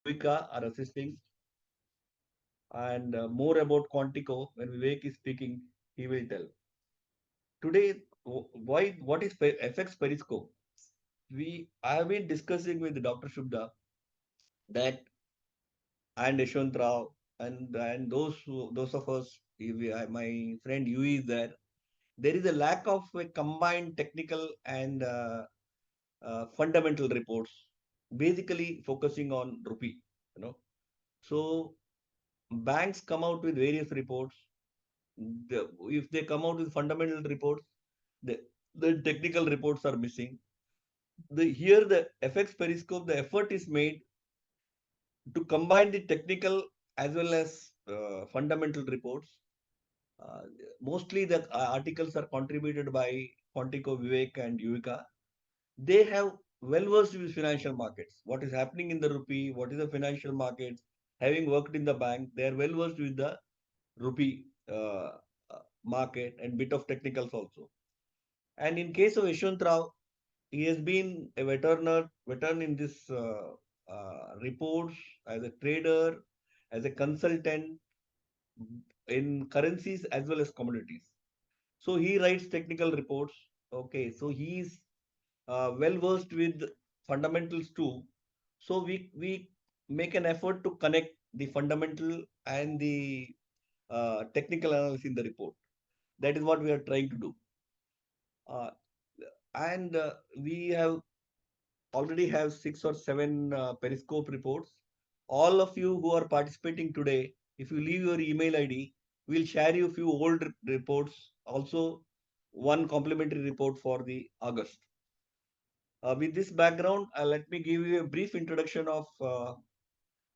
Yuvika are assisting, and more about QuantEco when Vivek is speaking, he will tell. Today, what is FX Periscope? I have been discussing with Dr. Shubda that and Yashwant Rao and those of us, my friend Yui is there. There is a lack of a combined technical and fundamental reports, basically focusing on rupee. You know, so banks come out with various reports. If they come out with fundamental reports, the, the technical reports are missing. Here, the FX Periscope, the effort is made to combine the technical as well as fundamental reports. Uh, Mostly the articles are contributed by Quantico, Vivek, and Yuvika. They have well versed with financial markets. What is happening in the rupee? What is the financial markets? Having worked in the bank, they are well versed with the rupee market and bit of technicals also. And in case of Yashwant Rao, he has been a veteran in this reports as a trader, as a consultant in currencies as well as commodities. So he writes technical reports. Okay, so he is well versed with fundamentals too. So we make an effort to connect the fundamental and the technical analysis in the report. That is what we are trying to do. Uh, and we have already have 6 or 7 Periscope reports. All of you who are participating today, if you leave your email ID, we'll share you a few old reports. Also, one complimentary report for the August. With this background, let me give you a brief introduction of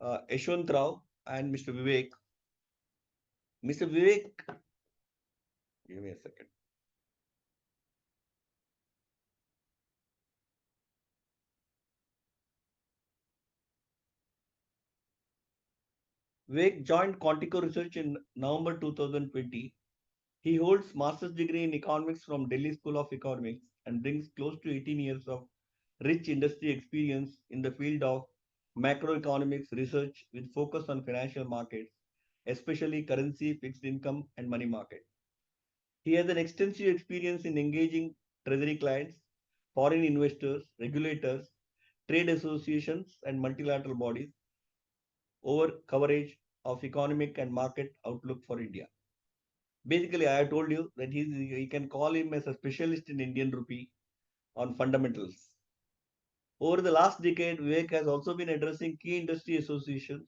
Yashwant Rao and Mr. Vivek. Mr. Vivek, give me a second. Vivek joined Quantico Research in November 2020. He holds master's degree in economics from Delhi School of Economics and brings close to 18 years of rich industry experience in the field of macroeconomics research with focus on financial markets, especially currency, fixed income, and money market. He has an extensive experience in engaging treasury clients, foreign investors, regulators, trade associations, and multilateral bodies over coverage of economic and market outlook for India. Basically, I have told you that he can call him as a specialist in Indian rupee on fundamentals. Over the last decade, Vivek has also been addressing key industry associations.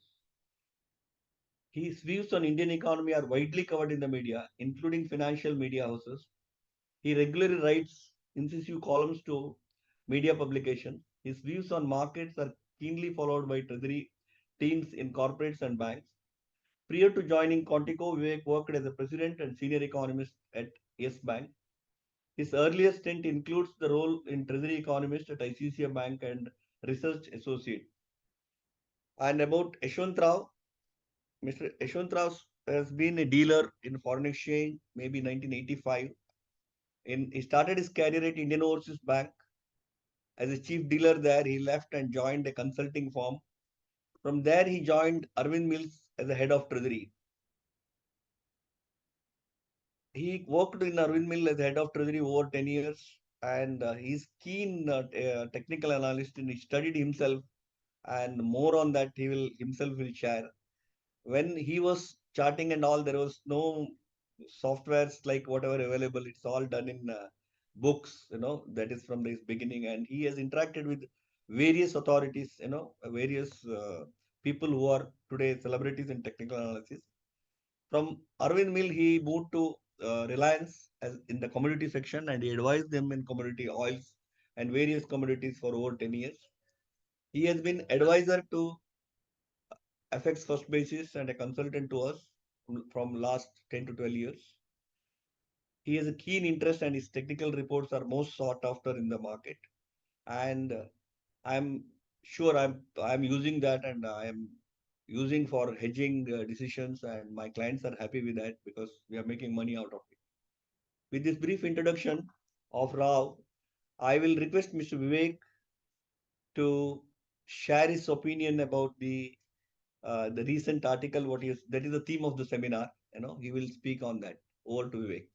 His views on Indian economy are widely covered in the media, including financial media houses. He regularly writes incisive columns to media publications. His views on markets are keenly followed by treasury teams in corporates and banks. Prior to joining Quantico, Vivek worked as a president and senior economist at Yes Bank. His earliest stint includes the role in treasury economist at ICICI Bank and research associate. And about Yashwant Rao, Mr. Yashwant Rao has been a dealer in foreign exchange, maybe 1985. He started his career at Indian Overseas Bank as a chief dealer there. He left and joined a consulting firm. From there, he joined Arvind Mills as a head of treasury. He worked in Arvind Mill as head of treasury over 10 years, and he's keen technical analyst, and he studied himself, and more on that he will himself will share. When he was charting and all, there was no softwares like whatever available. It's all done in books, that is from this beginning. And he has interacted with various authorities, various people who are today celebrities in technical analysis. From Arvind Mill, he moved to Reliance as in the commodity section, and he advised them in commodity oils and various commodities for over 10 years. He has been advisor to FX First Basis and a consultant to us from last 10 to 12 years. He has a keen interest, and his technical reports are most sought after in the market. And I'm sure I'm using that, and I am using for hedging decisions, and my clients are happy with that because we are making money out of it. With this brief introduction of Rao, I will request Mr. Vivek to share his opinion about the recent article. What is that is the theme of the seminar. He will speak on that. Over to Vivek.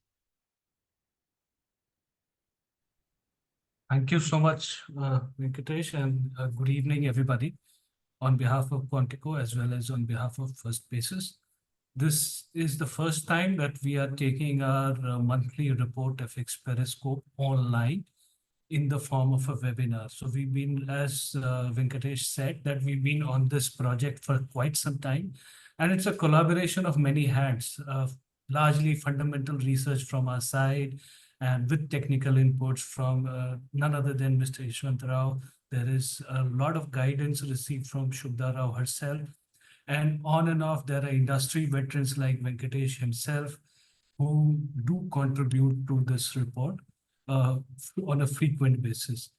Thank you so much, Venkatesh, and good evening, everybody. On behalf of QuantEco as well as on behalf of First Basis, this is the first time that we are taking our monthly report FX Periscope online in the form of a webinar. So we've been, as Venkatesh said, that we've been on this project for quite some time, and it's a collaboration of many hands, largely fundamental research from our side, and with technical inputs from none other than Mr. Ishwant Rao. There is a lot of guidance received from Shubda Rao herself, and on and off, there are industry veterans like Venkatesh himself who do contribute to this report on a frequent basis.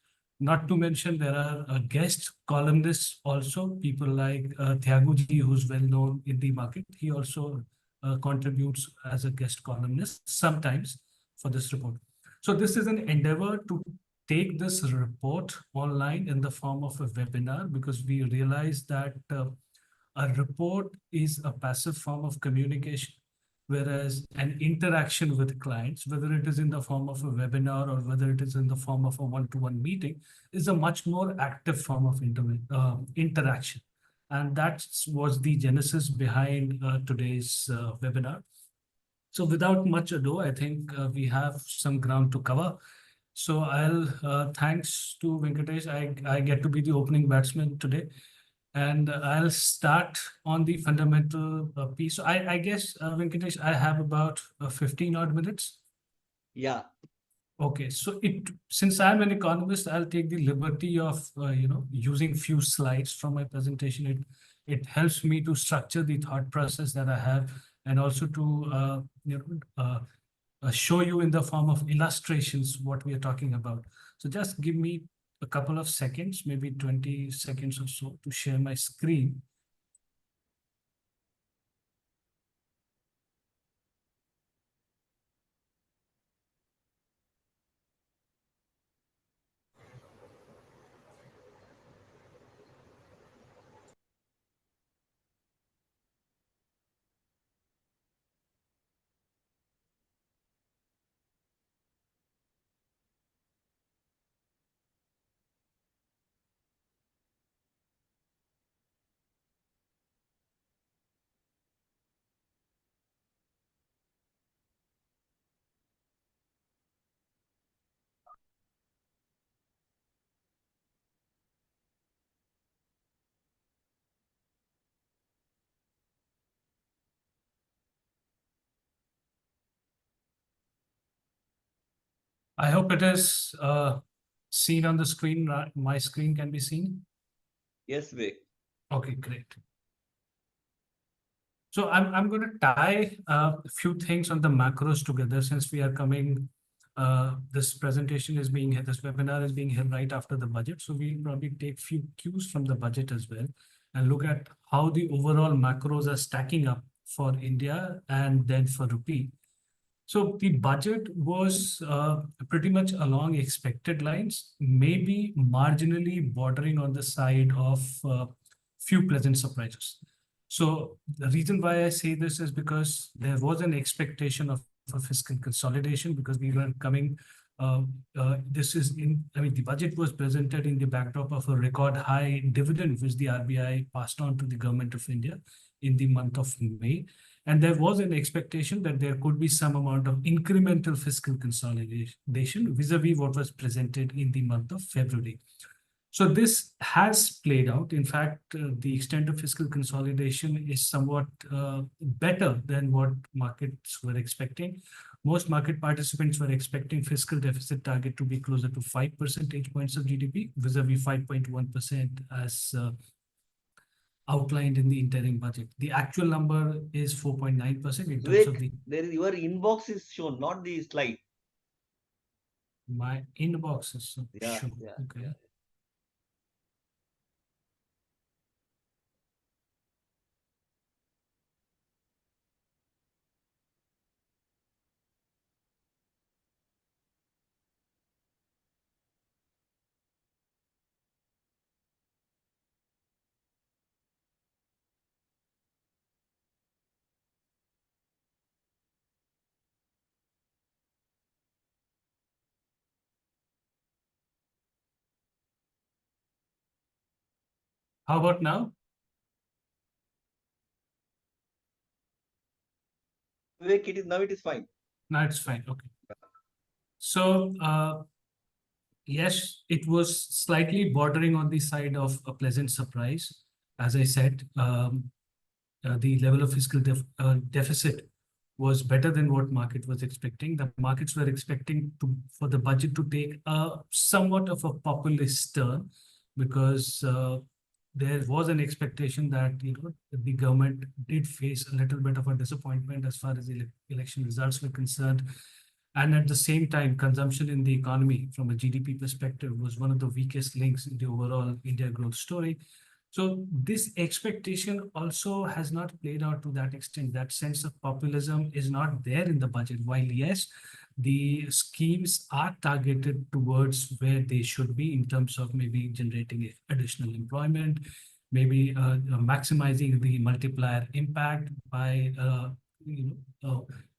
Not to mention, there are guest columnists also, people like Thyaguji, who's well known in the market. He also contributes as a guest columnist sometimes for this report. So this is an endeavor to take this report online in the form of a webinar, because we realize that a report is a passive form of communication, whereas an interaction with clients, whether it is in the form of a webinar or whether it is in the form of a one-to-one meeting, is a much more active form of interaction. And that was the genesis behind today's webinar. So without much ado, I think we have some ground to cover. So thanks to Venkatesh, I get to be the opening batsman today. And I'll start on the fundamental piece. So I guess, Venkatesh, I have about 15 odd minutes. Yeah. Okay, so since I'm an economist, I'll take the liberty of using few slides from my presentation. It helps me to structure the thought process that I have, and also to show you in the form of illustrations what we are talking about. So just give me a couple of seconds, maybe 20 seconds or so, to share my screen. I hope it is seen on the screen. My screen can be seen. Yes, Vivek. Okay, great. So I'm going to tie a few things on the macros together, since we are coming. This presentation is being this webinar is being held right after the budget. So we'll probably take few cues from the budget as well, and look at how the overall macros are stacking up for India and then for rupee. So the budget was pretty much along expected lines, maybe marginally bordering on the side of few pleasant surprises. So the reason why I say this is because there was an expectation of a fiscal consolidation, because we were coming. This is in, I mean, the budget was presented in the backdrop of a record high dividend, which the RBI passed on to the government of India in the month of May. And there was an expectation that there could be some amount of incremental fiscal consolidation vis-a-vis what was presented in the month of February. So this has played out. In fact, the extent of fiscal consolidation is somewhat better than what markets were expecting. Most market participants were expecting fiscal deficit target to be closer to 5 percentage points of GDP, vis-a-vis 5.1% as outlined in the interim budget. The actual number is 4.9% in terms of Vivek, the your inbox is shown, not the slide. my inbox is Yeah, shown. yeah, Okay. yeah. How about now? Vivek, now it is fine. Now it's fine. Okay. So, yes, it was slightly bordering on the side of a pleasant surprise. As I said, the level of fiscal deficit was better than what market was expecting. The markets were expecting for the budget to take a somewhat of a populist turn, because there was an expectation that the government did face a little bit of a disappointment as far as the election results were concerned. And at the same time, consumption in the economy from a GDP perspective was one of the weakest links in the overall India growth story. So this expectation also has not played out to that extent. That sense of populism is not there in the budget. While yes, the schemes are targeted towards where they should be in terms of maybe generating additional employment, maybe maximizing the multiplier impact by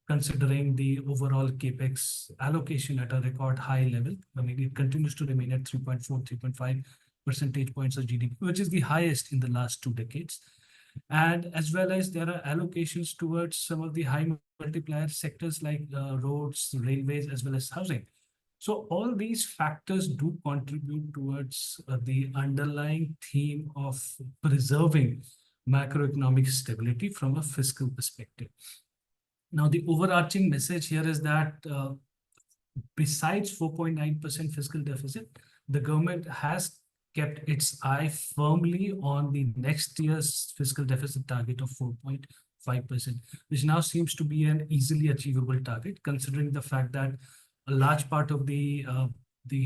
considering the overall capex allocation at a record high level. I mean, it continues to remain at 3.4, 3.5 percentage points of GDP, which is the highest in the last 2 decades. And as well as there are allocations towards some of the high multiplier sectors like roads, railways, as well as housing. So all these factors do contribute towards the underlying theme of preserving macroeconomic stability from a fiscal perspective. Now, the overarching message here is that besides 4.9% fiscal deficit, the government has kept its eye firmly on the next year's fiscal deficit target of 4.5%, which now seems to be an easily achievable target, considering the fact that a large part of the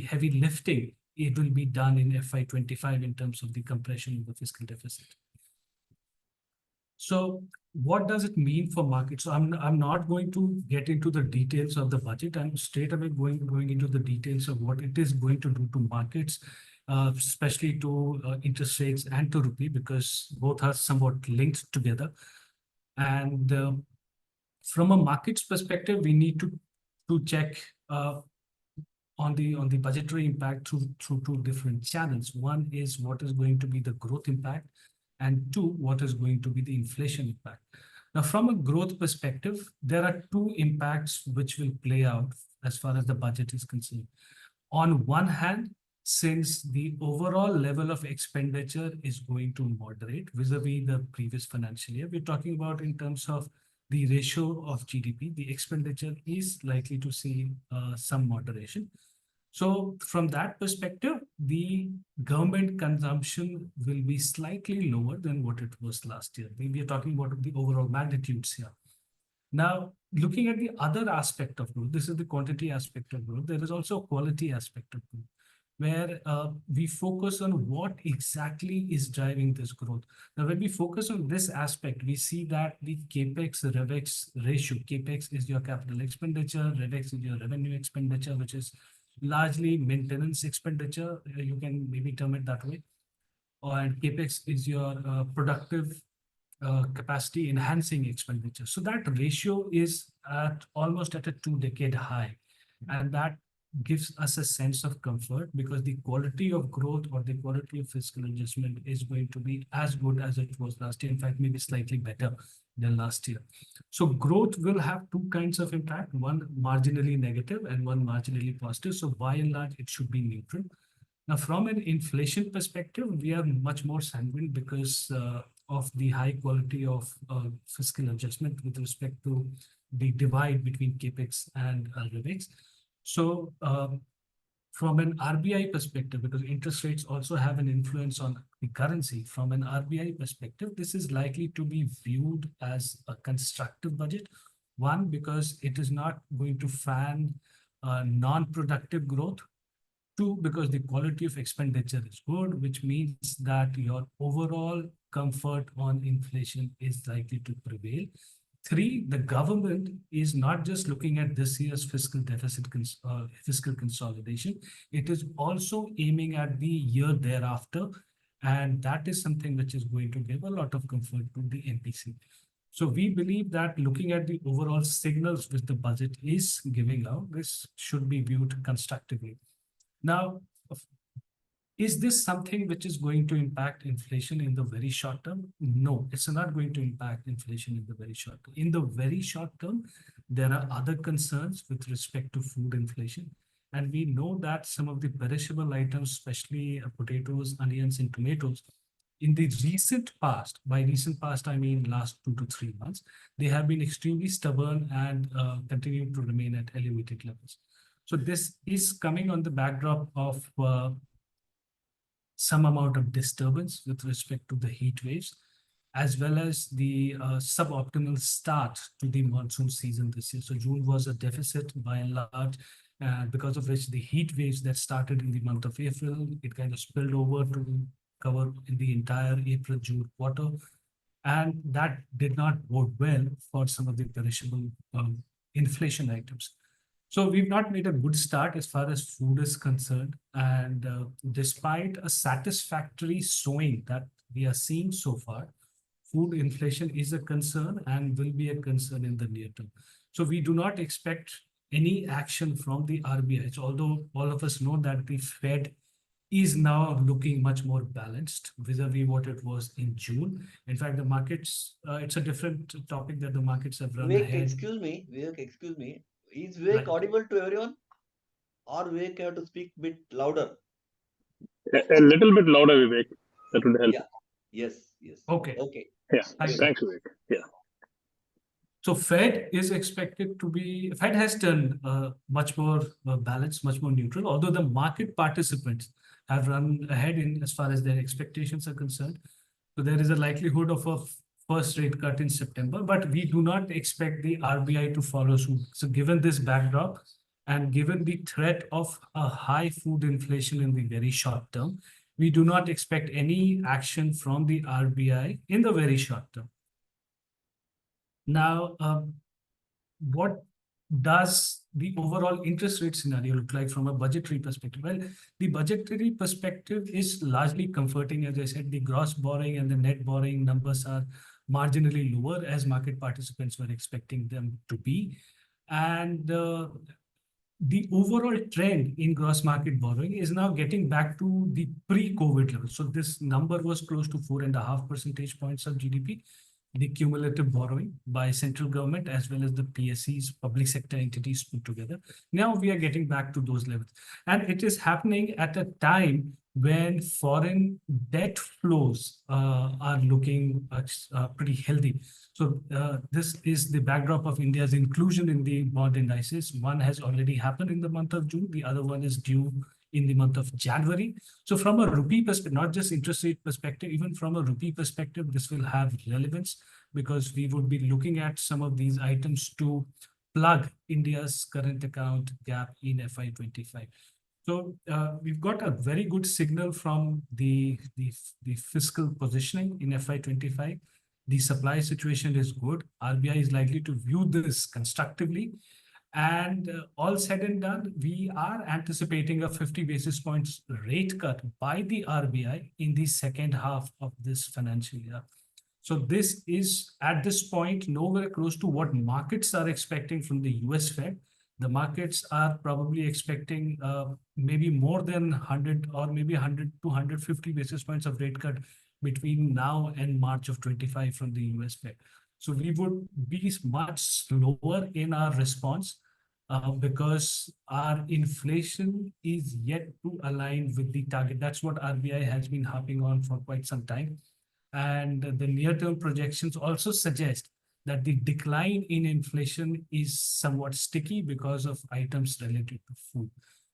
heavy lifting, it will be done in FY25 in terms of the compression of the fiscal deficit. So what does it mean for markets? So I'm not going to get into the details of the budget. I'm straight away going into the details of what it is going to do to markets, especially to interest rates and to rupee, because both are somewhat linked together. And from a markets perspective, we need to check on the budgetary impact through two different channels. One is what is going to be the growth impact, and two, what is going to be the inflation impact. Now, from a growth perspective, there are two impacts which will play out as far as the budget is concerned. On one hand, since the overall level of expenditure is going to moderate vis-a-vis the previous financial year, we're talking about in terms of the ratio of GDP, the expenditure is likely to see some moderation. So from that perspective, the government consumption will be slightly lower than what it was last year. We are talking about the overall magnitudes here. Now, looking at the other aspect of growth, this is the quantity aspect of growth. There is also a quality aspect of growth, where we focus on what exactly is driving this growth. Now, when we focus on this aspect, we see that the capex revex ratio, capex is your capital expenditure, revex is your revenue expenditure, which is largely maintenance expenditure. You can maybe term it that way. And capex is your productive capacity enhancing expenditure. So that ratio is at almost at a 2-decade high. And that gives us a sense of comfort, because the quality of growth or the quality of fiscal adjustment is going to be as good as it was last year. In fact, maybe slightly better than last year. So growth will have two kinds of impact, one marginally negative and one marginally positive. So by and large, it should be neutral. Now, from an inflation perspective, we are much more sanguine because of the high quality of fiscal adjustment with respect to the divide between capex and revex. So from an RBI perspective, because interest rates also have an influence on the currency, from an RBI perspective, this is likely to be viewed as a constructive budget. One, because it is not going to fan non-productive growth. Two, because the quality of expenditure is good, which means that your overall comfort on inflation is likely to prevail. Three, the government is not just looking at this year's fiscal deficit, fiscal consolidation. It is also aiming at the year thereafter. And that is something which is going to give a lot of comfort to the MPC. So we believe that looking at the overall signals which the budget is giving out, this should be viewed constructively. Now, Is this something which is going to impact inflation in the very short term? No, it's not going to impact inflation in the very short term. In the very short term, there are other concerns with respect to food inflation. And we know that some of the perishable items, especially potatoes, onions, and tomatoes, in the recent past, by recent past, I mean last 2 to 3 months, they have been extremely stubborn and continue to remain at elevated levels. So this is coming on the backdrop of some amount of disturbance with respect to the heat waves, as well as the suboptimal start to the monsoon season this year. So June was a deficit by and large, because of which the heat waves that started in the month of April, it kind of spilled over to cover in the entire April-June quarter. And that did not bode well for some of the perishable inflation items. So we've not made a good start as far as food is concerned. And despite a satisfactory showing that we are seeing so far, food inflation is a concern and will be a concern in the near term. So we do not expect any action from the RBI. So although all of us know that the Fed is now looking much more balanced vis-a-vis what it was in June. In fact, the markets, it's a different topic that the markets have run Vivek, ahead. excuse me. Vivek, excuse me. Is Vivek Right. audible to everyone? Or Vivek have to speak bit louder? A little bit louder, Vivek. That would help. Yeah. Yes. Yes. Okay. Okay. Yeah. Thank Good. you. Thanks, Vivek. Yeah. So Fed is expected to be, Fed has turned much more balanced, much more neutral, although the market participants have run ahead in as far as their expectations are concerned. So there is a likelihood of a first rate cut in September, but we do not expect the RBI to follow suit. So given this backdrop and given the threat of a high food inflation in the very short term, we do not expect any action from the RBI in the very short term. Now, what does the overall interest rate scenario look like from a budgetary perspective? Well, the budgetary perspective is largely comforting. As I said, the gross borrowing and the net borrowing numbers are marginally lower as market participants were expecting them to be. And the overall trend in gross market borrowing is now getting back to the pre-COVID level. So this number was close to 4.5 percentage points of GDP, the cumulative borrowing by central government as well as the PSEs, public sector entities put together. Now we are getting back to those levels. And it is happening at a time when foreign debt flows are looking pretty healthy. So this is the backdrop of India's inclusion in the bond indices. One has already happened in the month of June. The other one is due in the month of January. So from a rupee perspective, not just interest rate perspective, even from a rupee perspective, this will have relevance because we would be looking at some of these items to plug India's current account gap in FY25. So we've got a very good signal from the fiscal positioning in FY25. The supply situation is good. RBI is likely to view this constructively. And all said and done, we are anticipating a 50 basis points rate cut by the RBI in the second half of this financial year. So this is at this point nowhere close to what markets are expecting from the US Fed. The markets are probably expecting maybe more than 100 or maybe 100 to 150 basis points of rate cut between now and March of 25 from the US Fed. So we would be much slower in our response because our inflation is yet to align with the target. That's what RBI has been harping on for quite some time. And the near-term projections also suggest that the decline in inflation is somewhat sticky because of items related to food.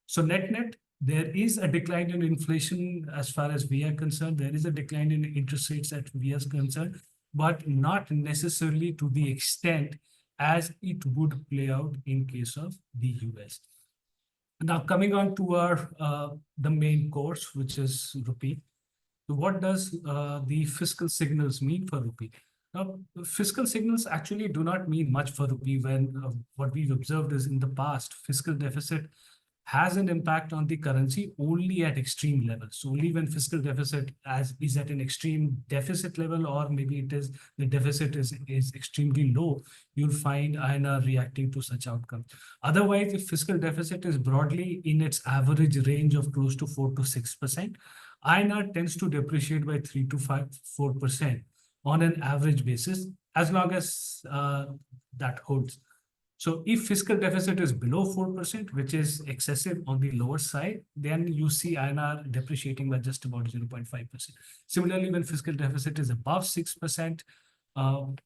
So net-net, there is a decline in inflation as far as we are concerned. There is a decline in interest rates that we are concerned, but not necessarily to the extent as it would play out in case of the US. Now, coming on to our the main course, which is rupee. So what does the fiscal signals mean for rupee? Now, fiscal signals actually do not mean much for rupee when what we've observed is in the past, fiscal deficit has an impact on the currency only at extreme levels. So only when fiscal deficit is at an extreme deficit level, or maybe it is the deficit is extremely low, you'll find INR reacting to such outcomes. Otherwise, if fiscal deficit is broadly in its average range of close to 4 to 6%, INR tends to depreciate by 3 to 4% on an average basis, as long as that holds. So if fiscal deficit is below 4%, which is excessive on the lower side, then you see INR depreciating by just about 0.5%. Similarly, when fiscal deficit is above 6%,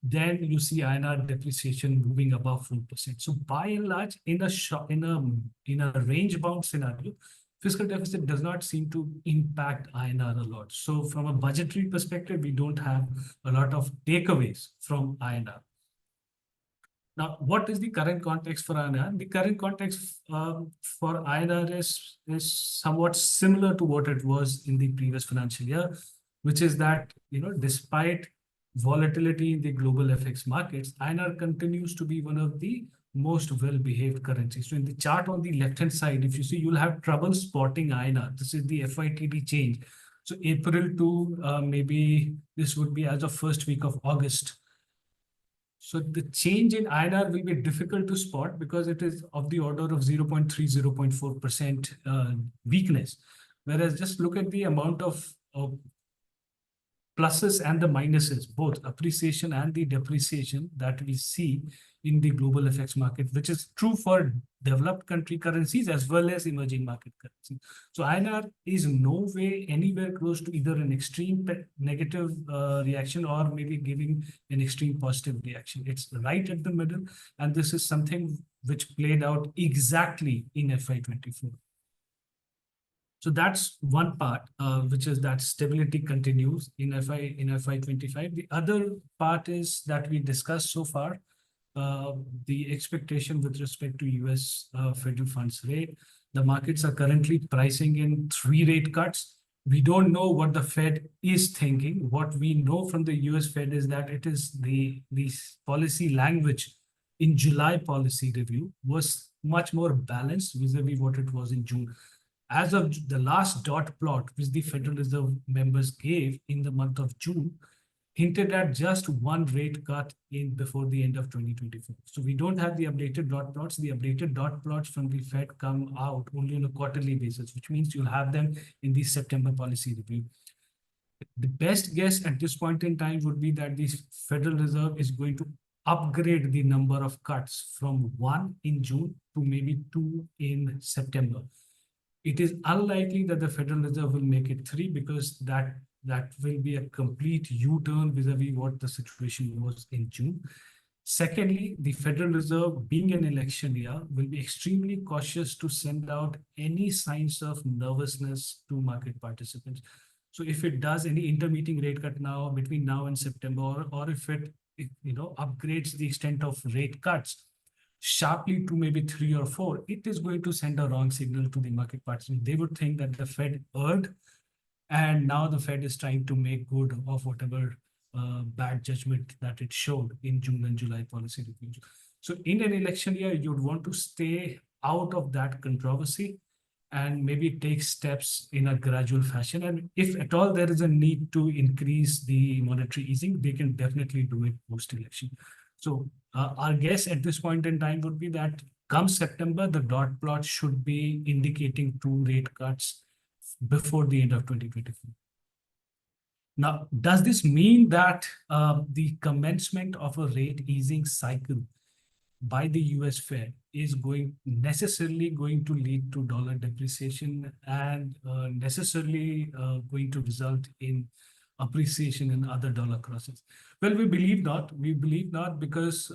then you see INR depreciation moving above 4%. So by and large, in a range-bound scenario, fiscal deficit does not seem to impact INR a lot. So from a budgetary perspective, we don't have a lot of takeaways from INR. Now, what is the current context for INR? The current context for INR is somewhat similar to what it was in the previous financial year, which is that, despite volatility in the global FX markets, INR continues to be one of the most well-behaved currencies. So in the chart on the left-hand side, if you see, you'll have trouble spotting INR. This is the FYTD change. So April to maybe this would be as of first week of August. So the change in INR will be difficult to spot because it is of the order of 0.3, 0.4% weakness. Whereas just look at the amount of pluses and the minuses, both appreciation and the depreciation that we see in the global FX market, which is true for developed country currencies as well as emerging market currencies. So INR is no way anywhere close to either an extreme negative reaction or maybe giving an extreme positive reaction. It's right at the middle, and this is something which played out exactly in FY24. So that's one part, which is that stability continues in FY25. The other part is that we discussed so far, the expectation with respect to US federal funds rate. The markets are currently pricing in 3 rate cuts. We don't know what the Fed is thinking. What we know from the US Fed is that it is the policy language in July policy review was much more balanced vis-a-vis what it was in June. As of the last dot plot, which the Federal Reserve members gave in the month of June, hinted at just 1 rate cut before the end of 2024. So we don't have the updated dot plots. The updated dot plots from the Fed come out only on a quarterly basis, which means you'll have them in the September policy review. The best guess at this point in time would be that the Federal Reserve is going to upgrade the number of cuts from 1 in June to maybe 2 in September. It is unlikely that the Federal Reserve will make it 3 because that will be a complete U-turn vis-a-vis what the situation was in June. Secondly, the Federal Reserve, being an election year, will be extremely cautious to send out any signs of nervousness to market participants. So if it does any intermeeting rate cut now between now and September, or if it upgrades the extent of rate cuts sharply to maybe 3 or 4, it is going to send a wrong signal to the market participants. They would think that the Fed erred, and now the Fed is trying to make good of whatever bad judgment that it showed in June and July policy reviews. So in an election year, you'd want to stay out of that controversy and maybe take steps in a gradual fashion. And if at all there is a need to increase the monetary easing, they can definitely do it post-election. So our guess at this point in time would be that come September, the dot plot should be indicating 2 rate cuts before the end of 2024. Now, does this mean that the commencement of a rate easing cycle by the US Fed is necessarily going to lead to dollar depreciation and necessarily going to result in appreciation in other dollar crosses? Well, we believe not. We believe not because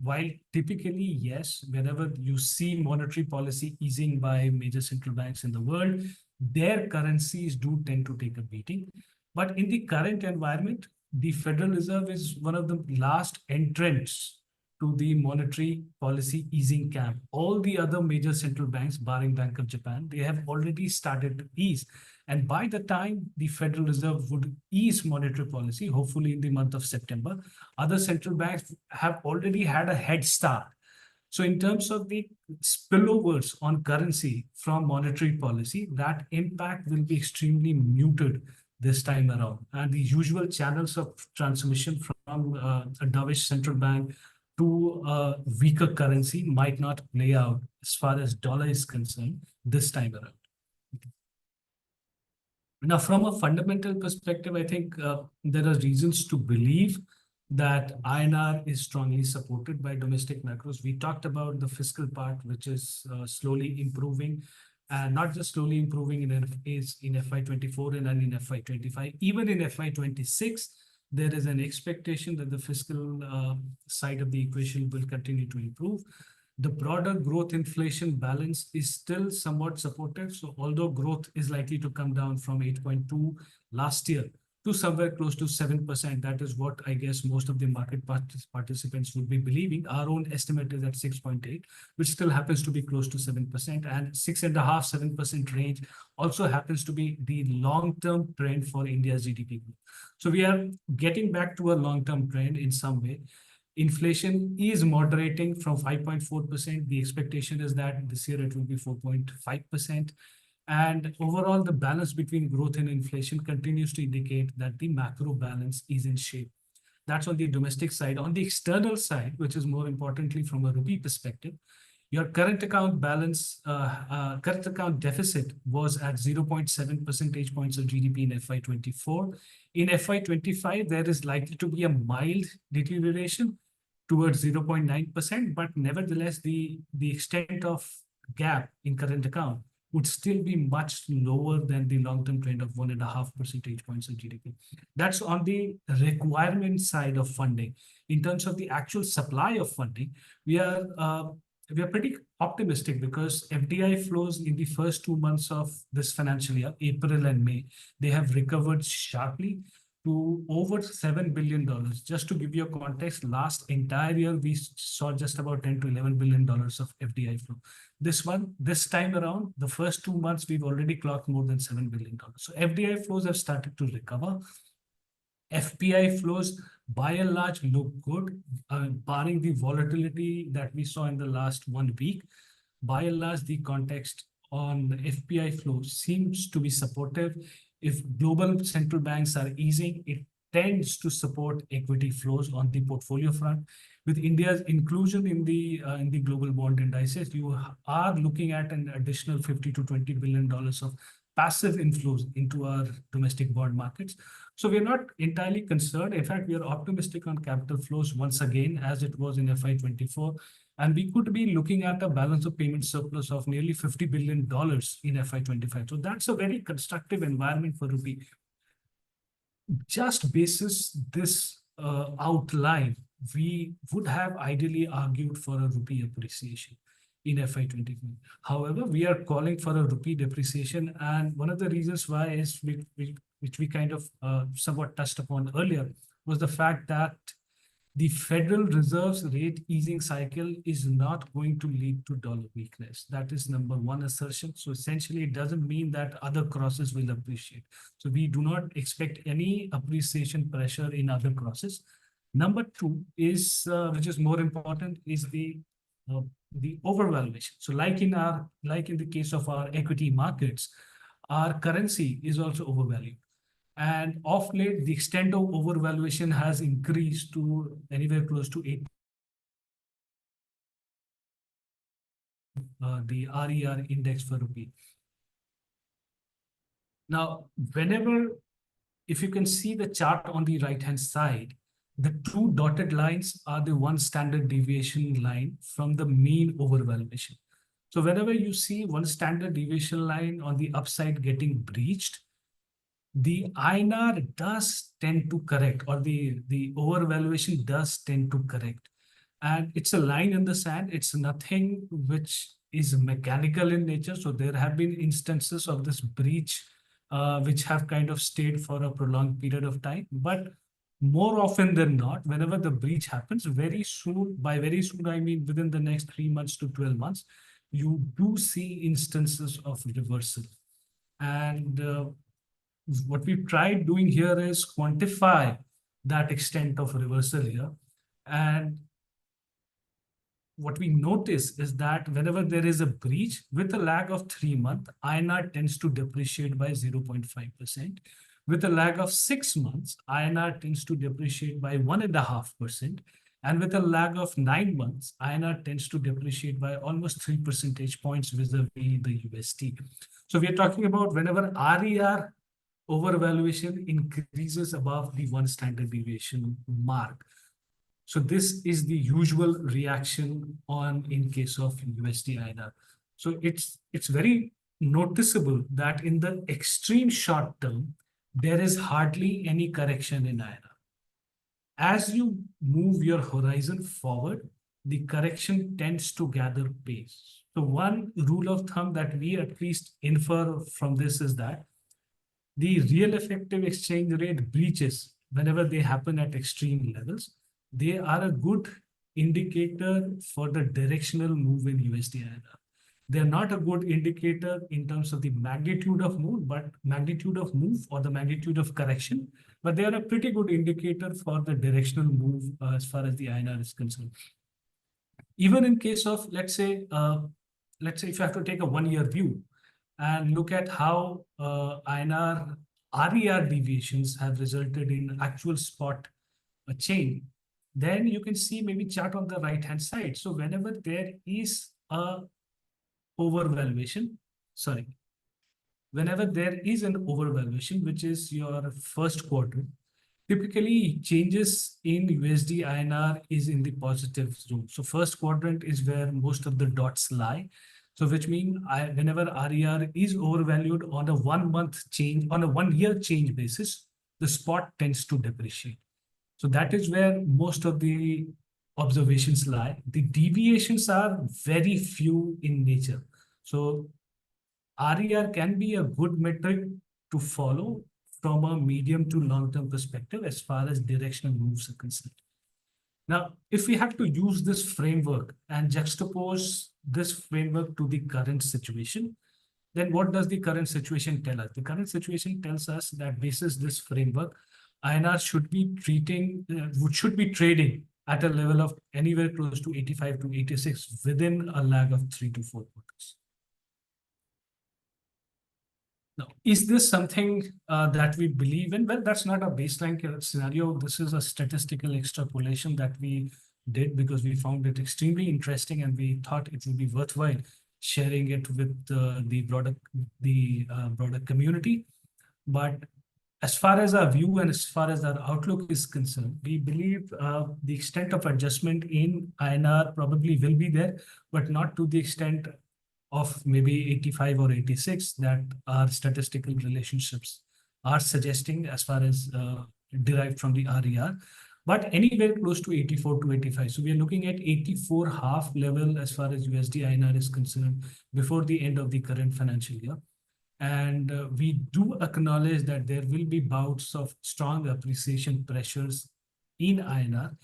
while typically, yes, whenever you see monetary policy easing by major central banks in the world, their currencies do tend to take a beating. But in the current environment, the Federal Reserve is one of the last entrants to the monetary policy easing camp. All the other major central banks, barring Bank of Japan, they have already started to ease. And by the time the Federal Reserve would ease monetary policy, hopefully in the month of September, other central banks have already had a head start. So in terms of the spillovers on currency from monetary policy, that impact will be extremely muted this time around. And the usual channels of transmission from a dovish central bank to a weaker currency might not play out as far as dollar is concerned this time around. Now, from a fundamental perspective, I think there are reasons to believe that INR is strongly supported by domestic macros. We talked about the fiscal part, which is slowly improving, and not just slowly improving in FY24 and in FY25. Even in FY26, there is an expectation that the fiscal side of the equation will continue to improve. The broader growth inflation balance is still somewhat supportive. So although growth is likely to come down from 8.2 last year to somewhere close to 7%, that is what I guess most of the market participants would be believing. Our own estimate is at 6.8, which still happens to be close to 7%, and 6.5–7% range also happens to be the long-term trend for India's GDP growth. So we are getting back to a long-term trend in some way. Inflation is moderating from 5.4%. The expectation is that this year it will be 4.5%. And overall, the balance between growth and inflation continues to indicate that the macro balance is in shape. That's on the domestic side. On the external side, which is more importantly from a rupee perspective, your current account balance, current account deficit was at 0.7 percentage points of GDP in FY24. In FY25, there is likely to be a mild deterioration towards 0.9%, but nevertheless, the extent of gap in current account would still be much lower than the long-term trend of 1.5 percentage points of GDP. That's on the requirement side of funding. In terms of the actual supply of funding, we are pretty optimistic because FDI flows in the first 2 months of this financial year, April and May, they have recovered sharply to over $7 billion. Just to give you a context, last entire year, we saw just about $10 to $11 billion of FDI flow. This time around, the first 2 months, we've already clocked more than $7 billion. So FDI flows have started to recover. FPI flows, by and large, look good, barring the volatility that we saw in the last 1 week. By and large, the context on FPI flows seems to be supportive. If global central banks are easing, it tends to support equity flows on the portfolio front. With India's inclusion in the global bond indices, you are looking at an additional $50 to $20 billion of passive inflows into our domestic bond markets. So we're not entirely concerned. In fact, we are optimistic on capital flows once again, as it was in FY24. And we could be looking at a balance of payment surplus of nearly $50 billion in FY25. So that's a very constructive environment for rupee. Just basis this outline, we would have ideally argued for a rupee appreciation in FY25. However, we are calling for a rupee depreciation. And one of the reasons why is, which we kind of somewhat touched upon earlier, was the fact that the Federal Reserve's rate easing cycle is not going to lead to dollar weakness. That is number one assertion. So essentially, it doesn't mean that other crosses will appreciate. So we do not expect any appreciation pressure in other crosses. Number two is, which is more important, is the overvaluation. So like in the case of our equity markets, our currency is also overvalued. And of late, the extent of overvaluation has increased to anywhere close to 8. The RER index for rupee. Now, if you can see the chart on the right-hand side, the two dotted lines are the one standard deviation line from the mean overvaluation. So whenever you see one standard deviation line on the upside getting breached, the INR does tend to correct, or the overvaluation does tend to correct. And it's a line in the sand. It's nothing which is mechanical in nature. So there have been instances of this breach which have kind of stayed for a prolonged period of time. But more often than not, whenever the breach happens, very soon, by very soon, I mean within the next 3 months to 12 months, you do see instances of reversal. And what we've tried doing here is quantify that extent of reversal here. And what we notice is that whenever there is a breach with a lag of 3 months, INR tends to depreciate by 0.5%. With a lag of 6 months, INR tends to depreciate by 1.5%. And with a lag of 9 months, INR tends to depreciate by almost 3 percentage points vis-a-vis the USD. So we are talking about whenever RER overvaluation increases above the one standard deviation mark. So this is the usual reaction on in case of USD INR. So it's very noticeable that in the extreme short term, there is hardly any correction in INR. As you move your horizon forward, the correction tends to gather pace. So one rule of thumb that we at least infer from this is that the real effective exchange rate breaches, whenever they happen at extreme levels, they are a good indicator for the directional move in USD INR. They're not a good indicator in terms of the magnitude of move, or the magnitude of correction, but they are a pretty good indicator for the directional move as far as the INR is concerned. Even in case of, let's say if you have to take a 1 year view and look at how INR RER deviations have resulted in actual spot chain, then you can see maybe chart on the right hand side. So whenever there is a overvaluation, whenever there is an overvaluation, which is your first quarter, typically changes in USD INR is in the positive zone. So first quadrant is where most of the dots lie. So which means whenever RER is overvalued on a 1 month change, on a 1 year change basis, the spot tends to depreciate. So that is where most of the observations lie. The deviations are very few in nature. So RER can be a good metric to follow from a medium to long-term perspective as far as directional moves are concerned. Now, if we have to use this framework and juxtapose this framework to the current situation, then what does the current situation tell us? The current situation tells us that basis this framework, INR should be trading at a level of anywhere close to 85 to 86 within a lag of 3 to 4 quarters. Now, is this something that we believe in? Well, that's not a baseline scenario. This is a statistical extrapolation that we did because we found it extremely interesting and we thought it would be worthwhile sharing it with the broader community. But as far as our view and as far as our outlook is concerned, we believe the extent of adjustment in INR probably will be there, but not to the extent of maybe 85 or 86 that our statistical relationships are suggesting as far as derived from the RER, but anywhere close to 84 to 85. So we are looking at 84 half level as far as USD INR is concerned before the end of the current financial year. And we do acknowledge that there will be bouts of strong appreciation pressures in INR.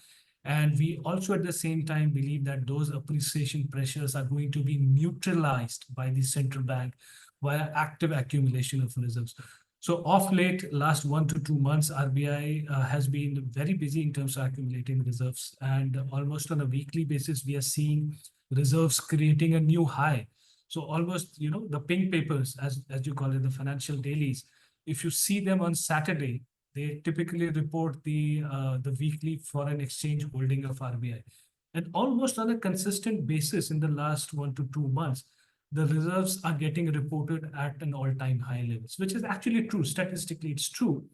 And we also at the same time believe that those appreciation pressures are going to be neutralized by the central bank via active accumulation of reserves. So off late, last 1 to 2 months, RBI has been very busy in terms of accumulating reserves. And almost on a weekly basis, we are seeing reserves creating a new high. So almost, the pink papers, as you call it, the financial dailies, if you see them on Saturday, they typically report the weekly foreign exchange holding of RBI. And almost on a consistent basis in the last 1 to 2 months, the reserves are getting reported at an all-time high levels, which is actually true. Statistically, it's true.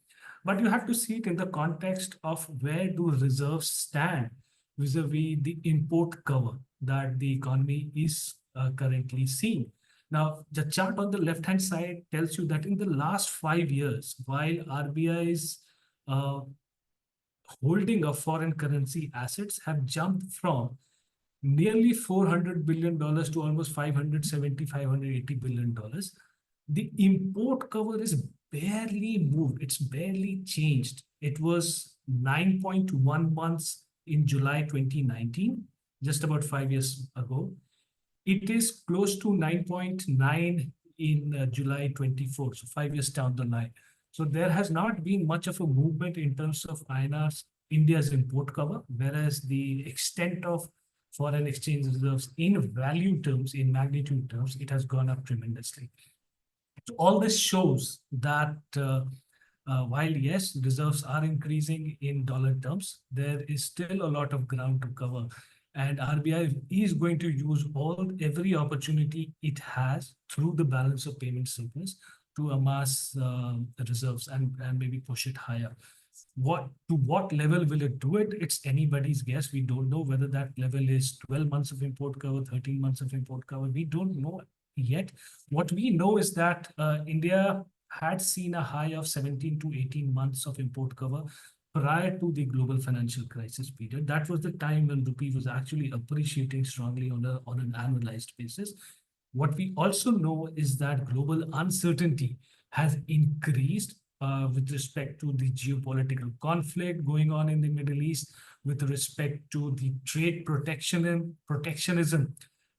But you have to see it in the context of where do reserves stand vis-a-vis the import cover that the economy is currently seeing. Now, the chart on the left-hand side tells you that in the last 5 years, while RBI's holding of foreign currency assets have jumped from nearly $400 billion to almost $580 billion, the import cover is barely moved. It's barely changed. It was 9.1 months in July 2019, just about 5 years ago. It is close to 9.9 in July 24, so 5 years down the line. So there has not been much of a movement in terms of India's import cover, whereas the extent of foreign exchange reserves in value terms, in magnitude terms, it has gone up tremendously. So all this shows that while yes, reserves are increasing in dollar terms, there is still a lot of ground to cover. And RBI is going to use every opportunity it has through the balance of payment surplus to amass the reserves and maybe push it higher. What level will it do it? It's anybody's guess. We don't know whether that level is 12 months of import cover, 13 months of import cover. We don't know yet. What we know is that India had seen a high of 17 to 18 months of import cover prior to the global financial crisis period. That was the time when rupee was actually appreciating strongly on an annualized basis. What we also know is that global uncertainty has increased with respect to the geopolitical conflict going on in the Middle East, with respect to the trade protectionism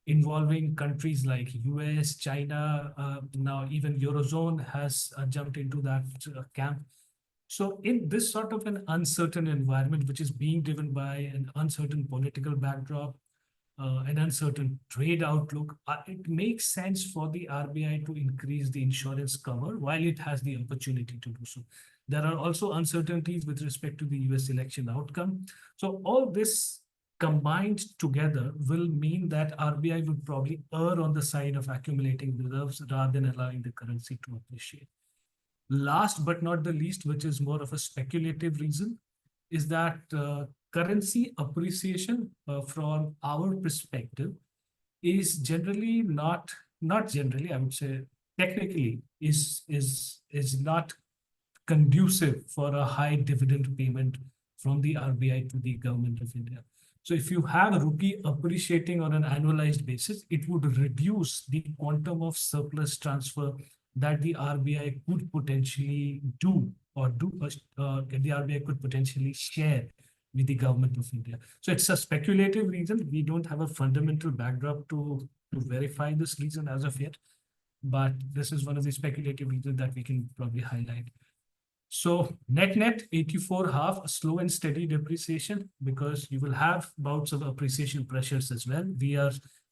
involving countries like US, China, now even Eurozone has jumped into that camp. So in this sort of an uncertain environment, which is being driven by an uncertain political backdrop, an uncertain trade outlook, it makes sense for the RBI to increase the insurance cover while it has the opportunity to do so. There are also uncertainties with respect to the US election outcome. So all this combined together will mean that RBI would probably err on the side of accumulating reserves rather than allowing the currency to appreciate. Last but not the least, which is more of a speculative reason, is that currency appreciation from our perspective is generally not generally, I would say technically is not conducive for a high dividend payment from the RBI to the government of India. So if you have rupee appreciating on an annualized basis, it would reduce the quantum of surplus transfer that the RBI could potentially do or do the RBI could potentially share with the government of India. So it's a speculative reason. We don't have a fundamental backdrop to verify this reason as of yet, but this is one of the speculative reasons that we can probably highlight. So net 84 half, a slow and steady depreciation, because you will have bouts of appreciation pressures as well.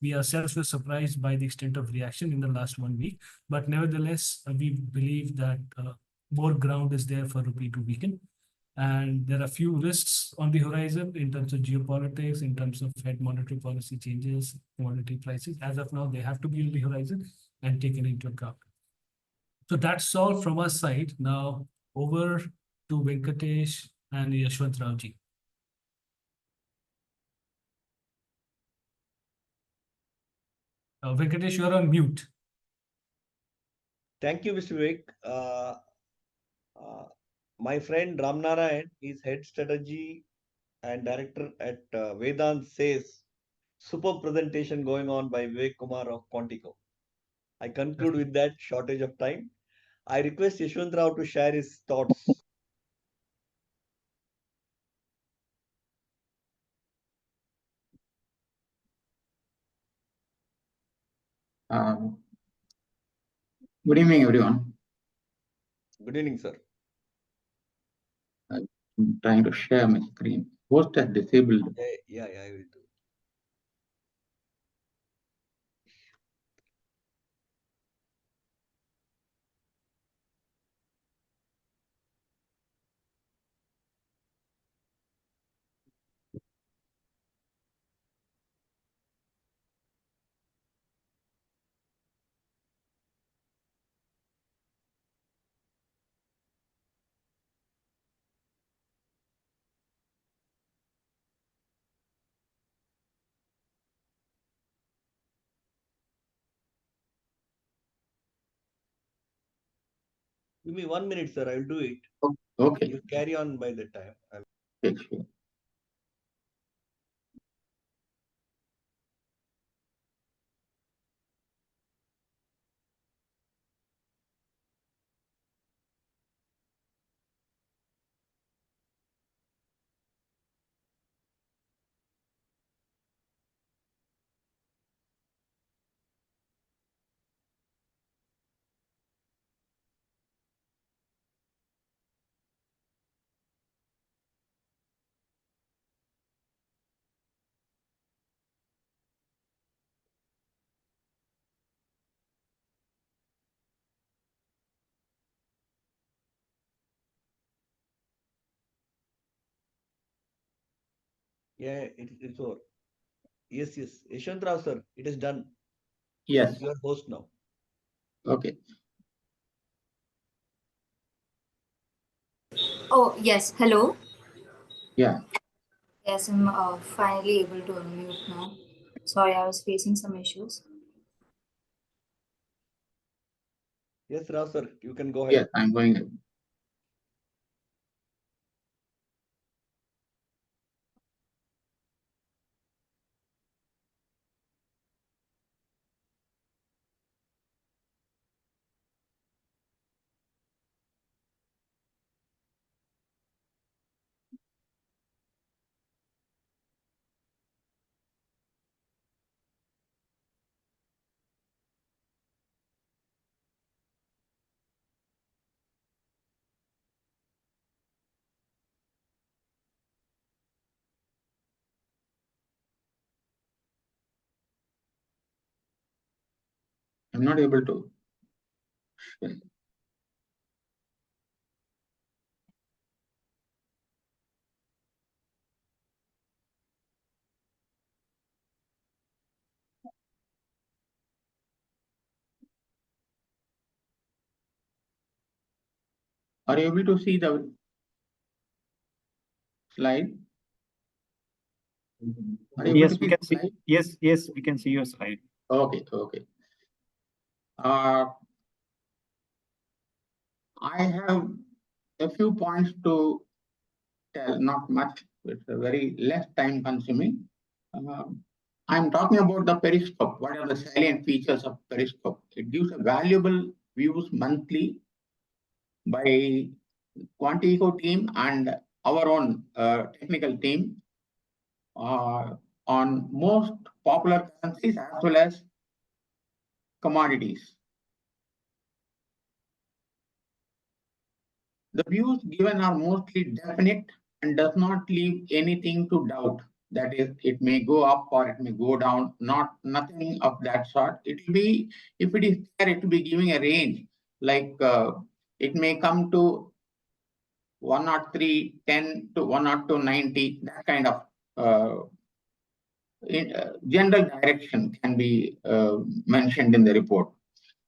We ourselves were surprised by the extent of reaction in the last 1 week, but nevertheless, we believe that more ground is there for rupee to weaken. And there are few risks on the horizon in terms of geopolitics, in terms of Fed monetary policy changes, commodity prices. As of now, they have to be on the horizon and taken into account. So that's all from our side. Now over to Venkatesh and Yashwant Raoji. Venkatesh, you're on mute. Thank you, Mr. Vivek. Uh, my friend Ramnarayan is head strategy and director at Vedant says superb presentation going on by Vivek Kumar of QuantEco. I conclude with that shortage of time. I request Yashwant Rao to share his thoughts. Um, Good evening, everyone. Good evening, sir. I'm trying to share my screen. Host has disabled. Yeah, I will do. Give me 1 minute, sir. I will do it. Okay. You carry on by the time. Okay, sure. Yeah, it's over. Yes, yes. Yashwant Rao, sir, it is done. Yes. You are host now. Okay. Oh, yes. Hello. Yeah. Yes, I'm finally able to unmute now. Sorry, I was facing some issues. Yes, Rao, sir, you can go Yes, ahead. I'm going ahead. I'm not able to. Are you able to see the slide? Are you able Yes, to we see can the see. slide? Yes, we can see your slide. Okay, okay. I have a few points to tell, not much. It's a very less time consuming. I'm talking about the Periscope. What are the salient features of Periscope? It gives a valuable views monthly by QuantEco team and our own technical team on most popular currencies as well as commodities. The views given are mostly definite and does not leave anything to doubt. That is, it may go up or it may go down, nothing of that sort. It will be, if it is there, it will be giving a range, like it may come to 103.10 to 102.90, that kind of general direction can be mentioned in the report.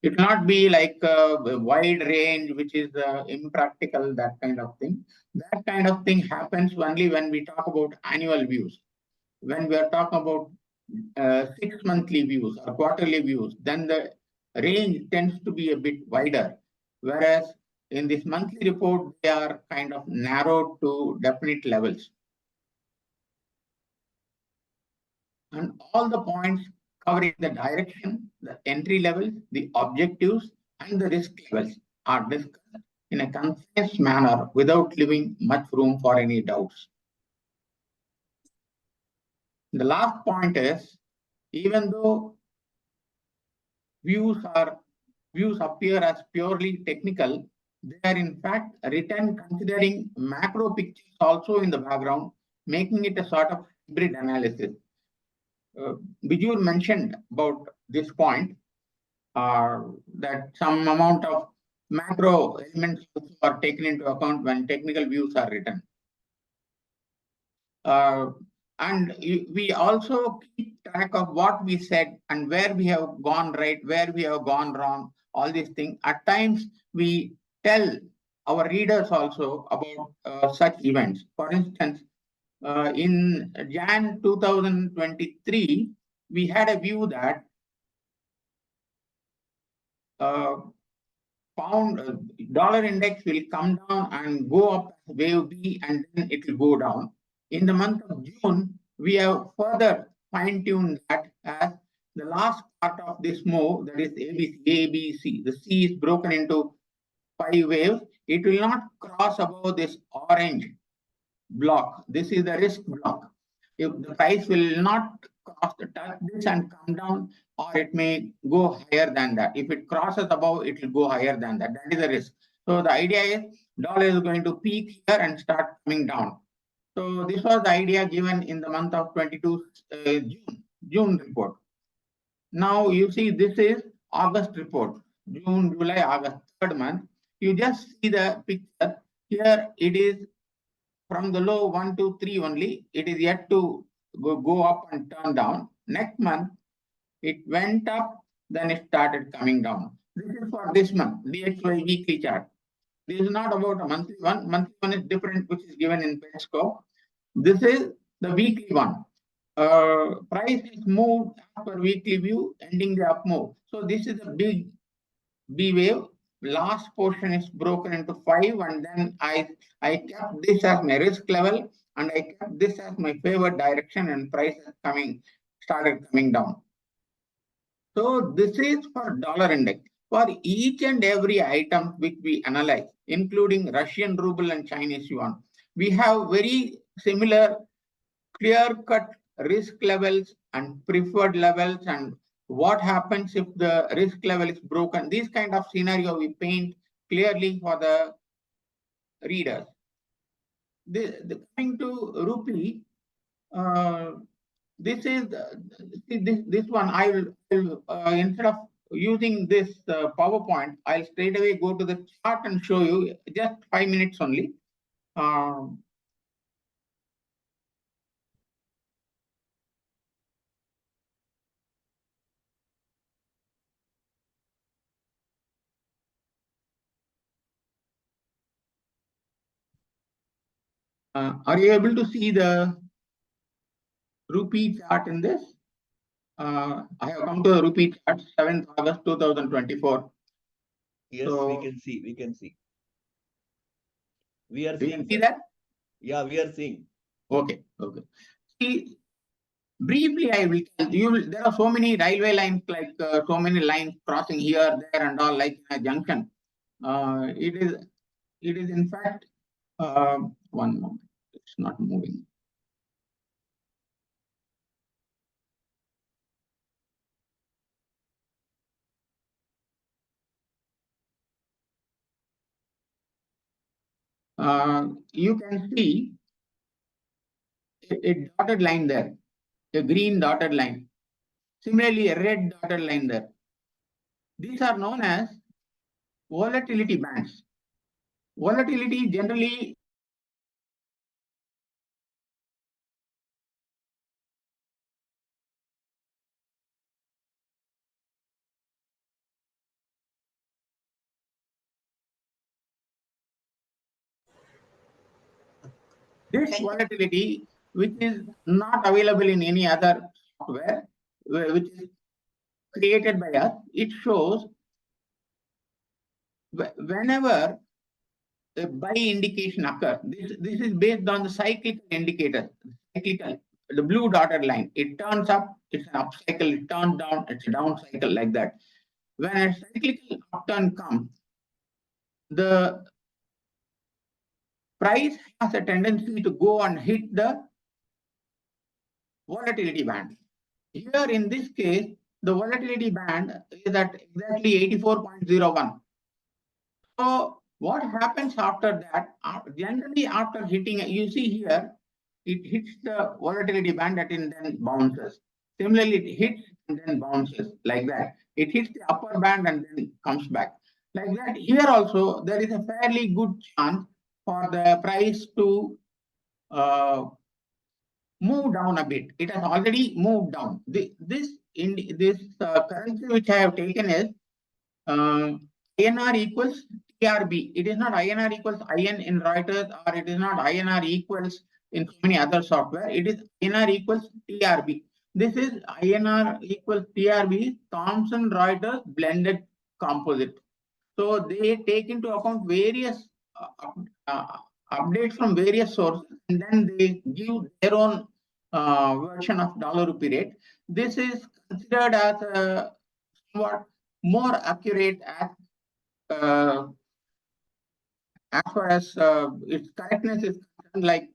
It will not be like a wide range, which is impractical, that kind of thing. That kind of thing happens only when we talk about annual views. When we are talking about 6 monthly views or quarterly views, then the range tends to be a bit wider. Whereas in this monthly report, they are kind of narrowed to definite levels. And all the points covering the direction, the entry levels, the objectives, and the risk levels are discussed in a concise manner without leaving much room for any doubts. The last point is, even though views appear as purely technical, they are in fact written considering macro pictures also in the background, making it a sort of hybrid analysis. Bijur mentioned about this point, that some amount of macro elements are taken into account when technical views are written. And we also keep track of what we said and where we have gone right, where we have gone wrong, all these things. At times, we tell our readers also about such events. For instance, in Jan 2023, we had a view that pound dollar index will come down and go up wave B, and then it will go down. In the month of June, we have further fine-tuned that as the last part of this move, that is ABC. The C is broken into 5 waves. It will not cross above this orange block. This is the risk block. If the price will not cross the touch this and come down, or it may go higher than that. If it crosses above, it will go higher than that. That is the risk. So the idea is dollar is going to peak here and start coming down. So this was the idea given in the month of 22 June report. Now you see this is August report, June, July, August, third month. You just see the picture. Here it is from the low 1, 2, 3 only. It is yet to go up and turn down. Next month, it went up, then it started coming down. This is for this month, DXY weekly chart. This is not about a monthly one. Monthly one is different, which is given in Periscope. This is the weekly one. Price is moved as per weekly view, ending the up move. So this is a big B wave. Last portion is broken into 5, and then I kept this as my risk level, and I kept this as my favored direction, and price is started coming down. So this is for dollar index. For each and every item which we analyze, including Russian ruble and Chinese yuan, we have very similar clear-cut risk levels and preferred levels, and what happens if the risk level is broken. This kind of scenario we paint clearly for the readers. Coming to rupee, this is this one. I will instead of using this PowerPoint, I'll straight away go to the chart and show you. Just 5 minutes only. Are you able to see the rupee chart in this? I have come to the rupee chart, 7th August 2024. Yes, So, we can see. We can see. We are you seeing. can see that? Yeah, we are seeing. Okay. Okay. See, briefly, I will tell you. There are so many railway lines, like so many lines crossing here, there, and all, like in a junction. It is in fact. One moment. It's not moving. You can see a dotted line there, a green dotted line. Similarly, a red dotted line there. These are known as volatility bands. Volatility generally this volatility, which is not available in any other software, which is created by us, it shows whenever a buy indication occurs. This is based on the cyclical indicator. Cyclical, the blue dotted line. It turns up, it's an up cycle. It turns down, it's a down cycle, like that. When a cyclical upturn comes, the price has a tendency to go and hit the volatility band. Here in this case, the volatility band is at exactly 84.01. So what happens after that? Generally, after hitting, you see here, it hits the volatility band and then bounces. Similarly, it hits and then bounces, like that. It hits the upper band and then comes back. Like that, here also, there is a fairly good chance for the price to move down a bit. It has already moved down. This currency which I have taken is INR equals TRB. It is not INR equals IN in Reuters, or it is not INR equals in so many other software. It is INR equals TRB. This is INR equals TRB, Thomson Reuters blended composite. So they take into account various updates from various sources, and then they give their own version of dollar rupee rate. This is considered as somewhat more accurate as far as its correctness is concerned. Like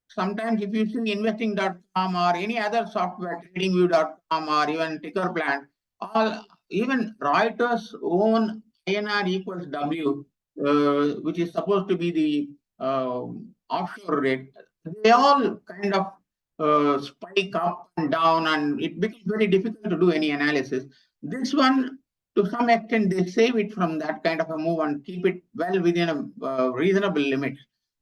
sometimes if you see investing.com or any other software, tradingview.com or even Tickerplant, even Reuters' own INR equals W, which is supposed to be the offshore rate, they all kind of spike up and down, and it becomes very difficult to do any analysis. This one, to some extent, they save it from that kind of a move and keep it well within a reasonable limit.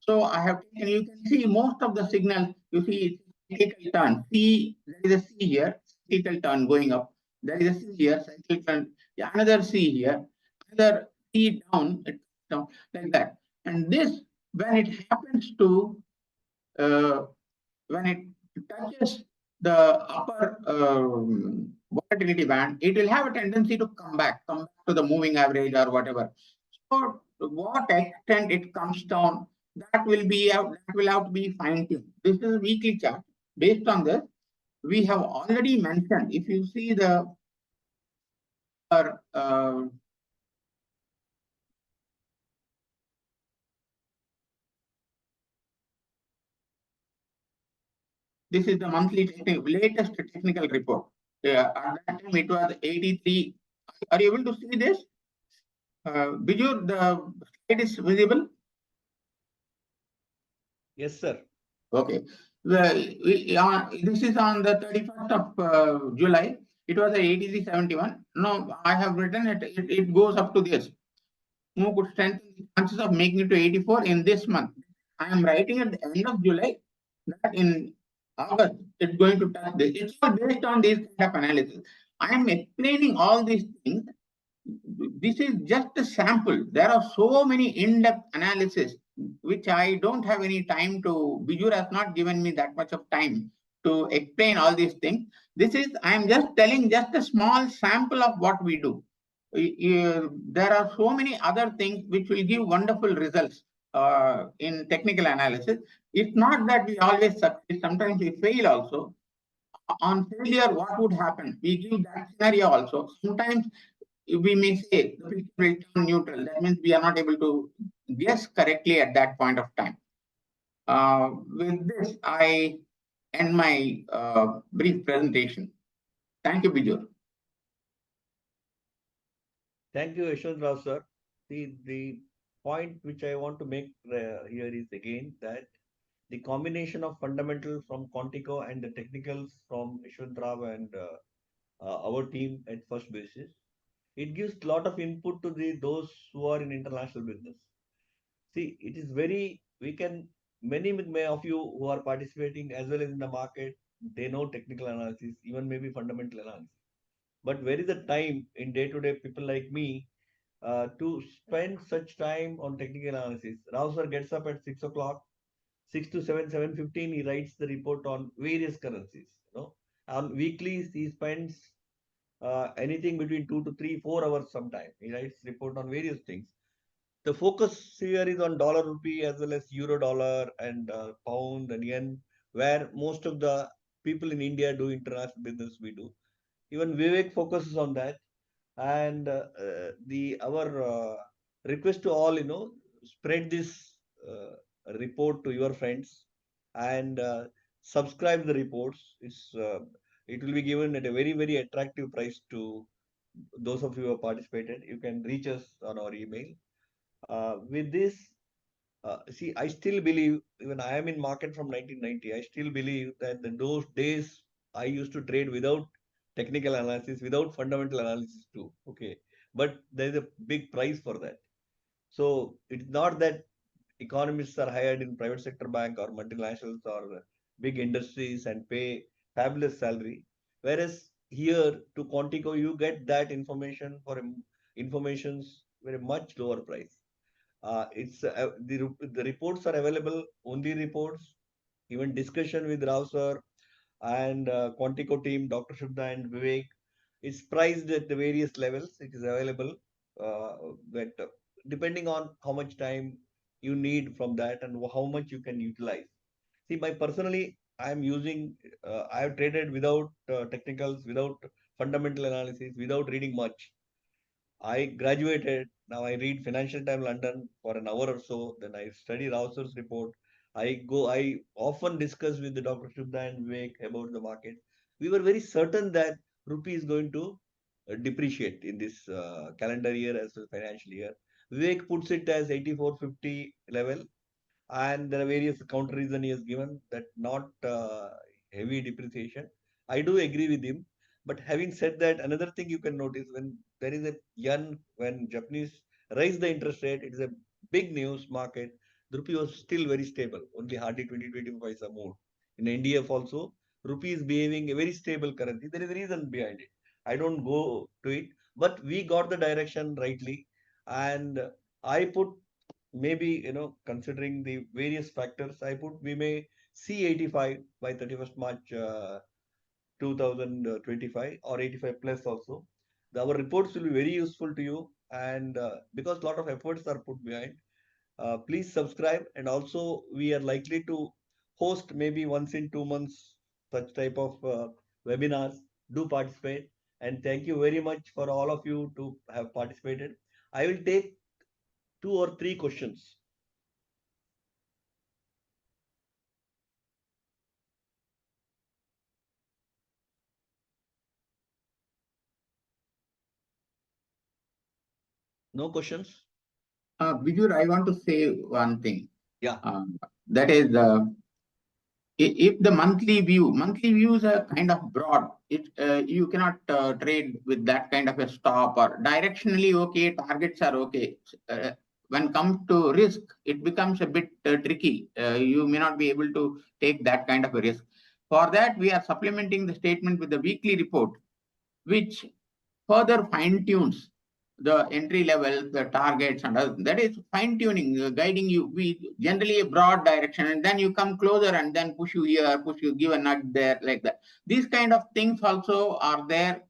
So I have taken, you can see most of the signal, you see cyclical turn. C, there is a C here, cyclical turn going up. There is a C here, cyclical turn, yeah, another C here, another C down, it down like that. And this, when it happens to, when it touches the upper volatility band, it will have a tendency to come back to the moving average or whatever. So to what extent it comes down, that will have to be fine-tuned. This is a weekly chart. Based on this, we have already mentioned, if you see the this is the latest technical report. At that time, it was 83. Are you able to see this? Bijur, the slide is visible? Yes, sir. Okay. This is on the 31st of July. It was a 83.71. No, I have written it. It goes up to this. Who could strengthen the chances of making it to 84 in this month? I am writing at the end of July that in August it's going to touch this. It's all based on this kind of analysis. I am explaining all these things. This is just a sample. There are so many in-depth analysis which I don't have any time to. Bijur has not given me that much of time to explain all these things. I am just telling just a small sample of what we do. There are so many other things which will give wonderful results in technical analysis. It's not that we always succeed. Sometimes we fail also. On failure, what would happen? We give that scenario also. Sometimes we may say the picture will turn neutral. That means we are not able to guess correctly at that point of time. With this, I end my brief presentation. Thank you, Bijur. Thank you, Yashwant Rao, sir. The point which I want to make here is again that the combination of fundamentals from QuantEco and the technicals from Yashwant Rao and our team at First Basis, it gives a lot of input to those who are in international business. See, it is very, we can, many of you who are participating as well as in the market, they know technical analysis, even maybe fundamental analysis. But where is the time in day-to-day people like me to spend such time on technical analysis? Rao sir gets up at 6 o'clock, 6 to 7, 7:15, he writes the report on various currencies. On weeklies, he spends anything between 2 to 3, 4 hours sometime. He writes report on various things. The focus here is on dollar rupee as well as euro dollar and pound and yen, where most of the people in India do international business. We do. Even Vivek focuses on that. And our request to all, spread this report to your friends and subscribe the reports. It will be given at a very attractive price to those of you who have participated. You can reach us on our email. With this, see, I still believe, even I am in market from 1990, I still believe that those days I used to trade without technical analysis, without fundamental analysis too. Okay. But there's a big price for that. So it's not that economists are hired in private sector bank or multinationals or big industries and pay fabulous salary. Whereas here to QuantEco, you get that information for information's very much lower price. The reports are available, only reports, even discussion with Rao sir and QuantEco team, Dr. Shubda and Vivek. It's priced at the various levels. It is available, but depending on how much time you need from that and how much you can utilize. See, personally, I am using, I have traded without technicals, without fundamental analysis, without reading much. I graduated. Now I read Financial Times London for an hour or so. Then I study Rauser's report. I often discuss with the Dr. Shubda and Vivek about the market. We were very certain that rupee is going to depreciate in this calendar year as well as financial year. Vivek puts it as 84.50 level, and there are various counter reason he has given that not heavy depreciation. I do agree with him. But having said that, another thing you can notice, when there is a yen, when Japanese raise the interest rate, it is a big news market. the rupee was still very stable, only hardly 20-25 paisa moved. In NDF also, rupee is behaving a very stable currency. There is a reason behind it. I don't go to it, but we got the direction rightly, and I put maybe considering the various factors, I put we may see 85 by 31st March 2025 or 85 plus also. Our reports will be very useful to you, and because a lot of efforts are put behind, please subscribe. And also we are likely to host maybe once in 2 months such type of webinars. Do participate, and thank you very much for all of you to have participated. I will take 2 or 3 questions. No questions? Bijur, I want to say one thing. Yeah. That is, if the monthly views are kind of broad. You cannot trade with that kind of a stop, or directionally okay, targets are okay. When come to risk, it becomes a bit tricky. You may not be able to take that kind of a risk. For that, we are supplementing the statement with the weekly report, which further fine tunes the entry level, the targets, and other. That is fine tuning, guiding you. We generally a broad direction, and then you come closer, and then push you here, push you, give a nudge there, like that. These kind of things also are there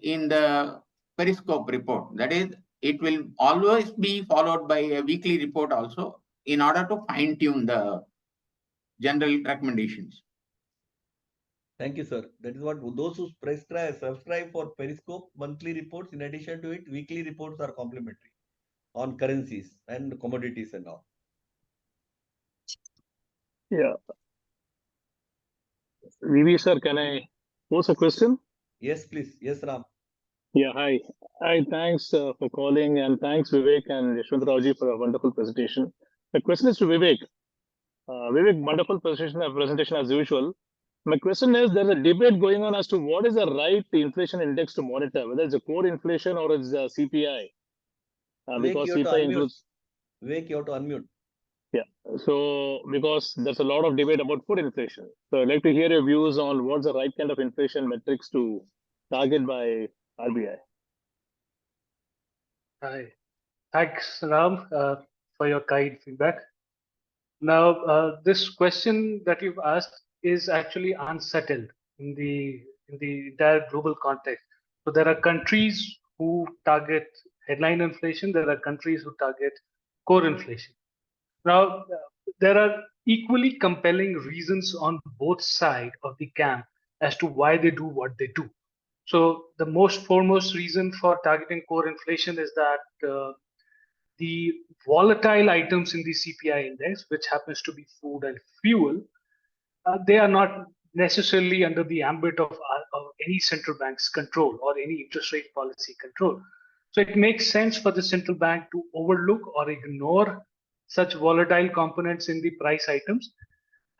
in the Periscope report. That is, it will always be followed by a weekly report also, in order to fine tune the general recommendations. Thank you, sir. That is what those who subscribe for Periscope monthly reports. In addition to it, weekly reports are complementary on currencies and commodities and all. Yeah. VV sir, can I pose a question? Yes, please. Yes, Ram. Yeah, hi. Hi, thanks for calling, and thanks Vivek and Yashwantrao for a wonderful presentation. The question is to Vivek. Vivek, wonderful presentation as usual. My question is, there's a debate going on as to what is the right inflation index to monitor, whether it's a core inflation or it's a CPI. Because you have to CPI unmute. includes. Vivek, you have to unmute. Yeah. So because there's a lot of debate about food inflation. So I'd like to hear your views on what's the right kind of inflation metrics to target by RBI. Hi. Thanks, Ram, for your kind feedback. Now, this question that you've asked is actually unsettled in the entire global context. So there are countries who target headline inflation. There are countries who target core inflation. Now, there are equally compelling reasons on both sides of the camp as to why they do what they do. So the most foremost reason for targeting core inflation is that the volatile items in the CPI index, which happens to be food and fuel, they are not necessarily under the ambit of any central bank's control or any interest rate policy control. So it makes sense for the central bank to overlook or ignore such volatile components in the price items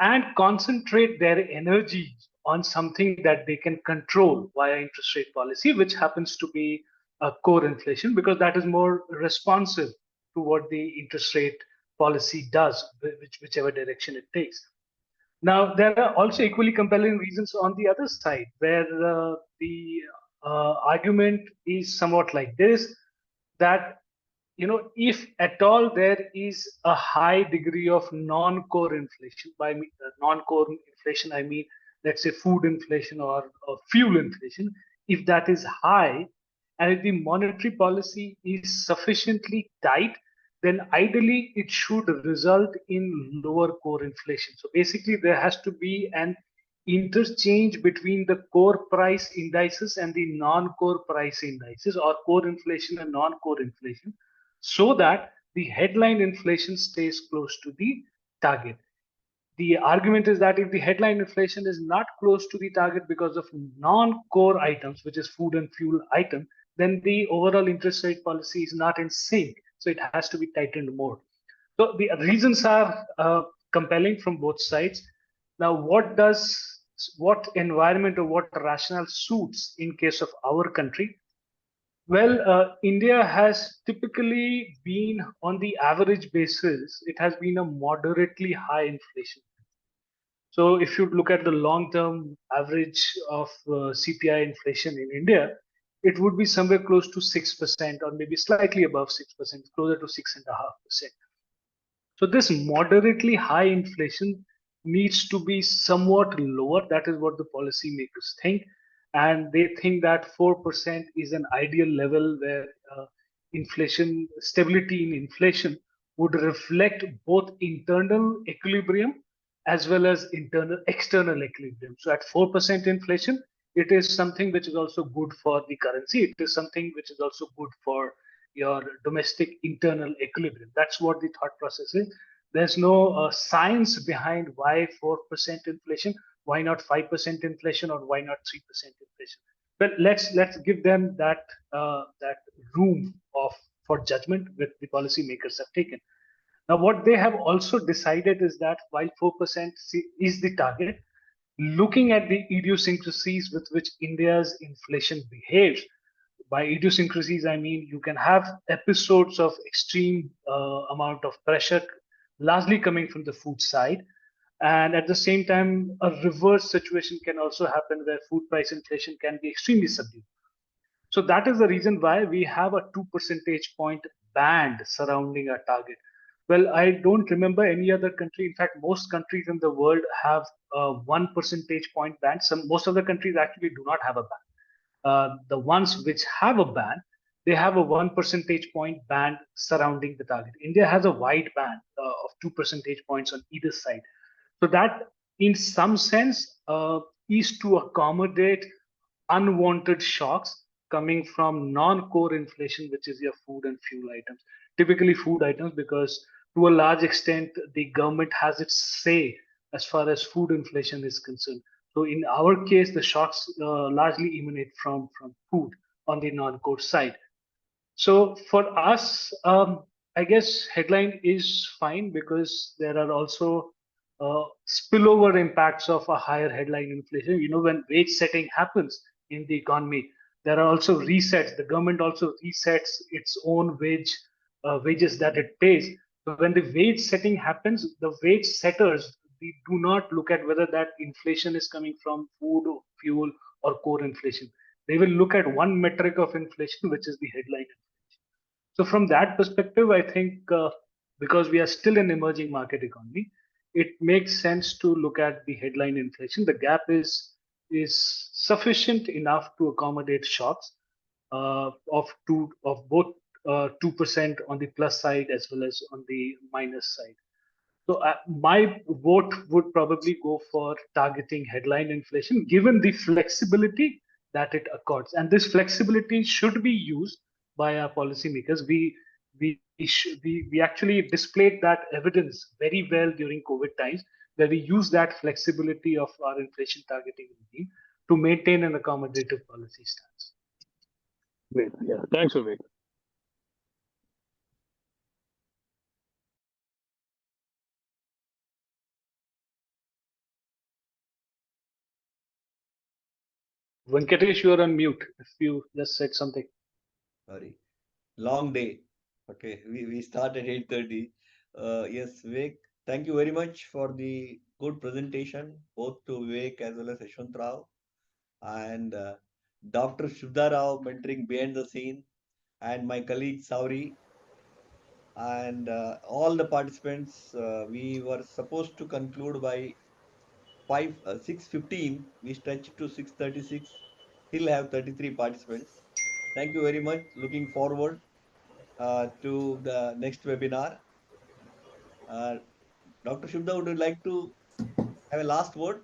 and concentrate their energy on something that they can control via interest rate policy, which happens to be core inflation, because that is more responsive to what the interest rate policy does, whichever direction it takes. Now, there are also equally compelling reasons on the other side, where the argument is somewhat like this, that if at all there is a high degree of non-core inflation, by non-core inflation, I mean, let's say food inflation or fuel inflation, if that is high, and if the monetary policy is sufficiently tight, then ideally it should result in lower core inflation. So basically, there has to be an interchange between the core price indices and the non-core price indices, or core inflation and non-core inflation, so that the headline inflation stays close to the target. The argument is that if the headline inflation is not close to the target because of non-core items, which is food and fuel item, then the overall interest rate policy is not in sync. So it has to be tightened more. So the reasons are compelling from both sides. Now, what environment or what rationale suits in case of our country? Well, India has typically been on the average basis, it has been a moderately high inflation. So if you look at the long-term average of CPI inflation in India, it would be somewhere close to 6% or maybe slightly above 6%, closer to 6.5%. So this moderately high inflation needs to be somewhat lower. That is what the policymakers think, and they think that 4% is an ideal level where inflation stability in inflation would reflect both internal equilibrium as well as internal external equilibrium. So at 4% inflation, it is something which is also good for the currency. It is something which is also good for your domestic internal equilibrium. That's what the thought process is. There's no science behind why 4% inflation, why not 5% inflation, or why not 3% inflation. But let's give them that room of for judgment which the policymakers have taken. Now, what they have also decided is that while 4% is the target, looking at the idiosyncrasies with which India's inflation behaves, by idiosyncrasies, I mean you can have episodes of extreme amount of pressure, largely coming from the food side. And at the same time, a reverse situation can also happen where food price inflation can be extremely subdued. So that is the reason why we have a 2 percentage point band surrounding our target. Well, I don't remember any other country. In fact, most countries in the world have a 1 percentage point band. Most of the countries actually do not have a band. The ones which have a band, they have a 1 percentage point band surrounding the target. India has a wide band of 2 percentage points on either side. So that, in some sense, is to accommodate unwanted shocks coming from non-core inflation, which is your food and fuel items. Typically, food items, because to a large extent, the government has its say as far as food inflation is concerned. So in our case, the shocks largely emanate from food on the non-core side. So for us, I guess headline is fine because there are also spillover impacts of a higher headline inflation. You know, when wage setting happens in the economy, there are also resets. The government also resets its own wages that it pays. So when the wage setting happens, the wage setters, we do not look at whether that inflation is coming from food, or fuel, or core inflation. They will look at one metric of inflation, which is the headline. So from that perspective, I think because we are still an emerging market economy, it makes sense to look at the headline inflation. The gap is sufficient enough to accommodate shocks of both 2% on the plus side as well as on the minus side. So my vote would probably go for targeting headline inflation, given the flexibility that it accords, and this flexibility should be used by our policymakers. We actually displayed that evidence very well during COVID times, where we use that flexibility of our inflation targeting regime to maintain an accommodative policy stance. Great. Yeah. Thanks, Vivek. Venkatesh, you are on mute. If you just said something. Sorry. Long day. Okay, we start at 8:30. Yes, Vivek, thank you very much for the good presentation, both to Vivek as well as Yashwant Rao and Dr. Shubda Rao mentoring behind the scene, and my colleague Sauri, and all the participants. We were supposed to conclude by 6:15. We stretched to 6:36. Still have 33 participants. Thank you very much. Looking forward to the next webinar. Uh, Dr. Shubda, would you like to have a last word?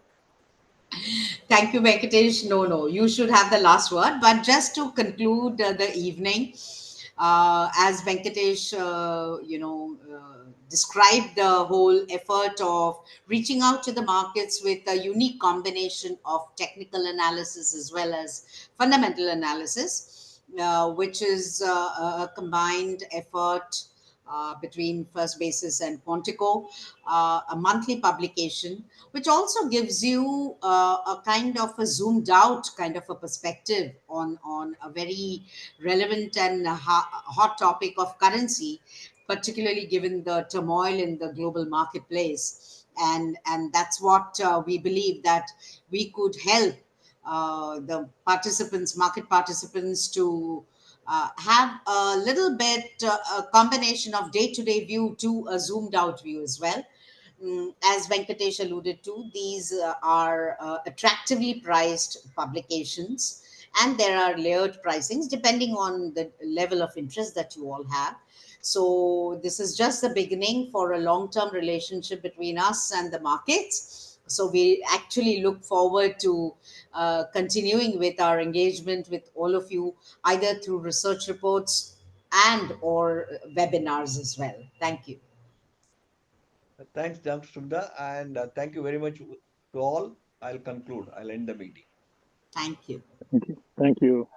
Thank you, Venkatesh. No, you should have the last word. But just to conclude the evening, as Venkatesh, described the whole effort of reaching out to the markets with a unique combination of technical analysis as well as fundamental analysis, which is a combined effort between First Basis and QuantEco, a monthly publication, which also gives you a kind of a zoomed out kind of a perspective on a very relevant and hot topic of currency, particularly given the turmoil in the global marketplace. And that's what we believe that we could help the participants, market participants, to have a little bit a combination of day-to-day view to a zoomed out view as well. As Venkatesh alluded to, these are attractively priced publications, and there are layered pricings depending on the level of interest that you all have. So this is just the beginning for a long-term relationship between us and the markets. So we actually look forward to continuing with our engagement with all of you, either through research reports and or webinars as well. Thank you. Thanks, Jamshunda, and thank you very much to all. I'll conclude. I'll end the meeting. Thank you. Thank you. Thank you.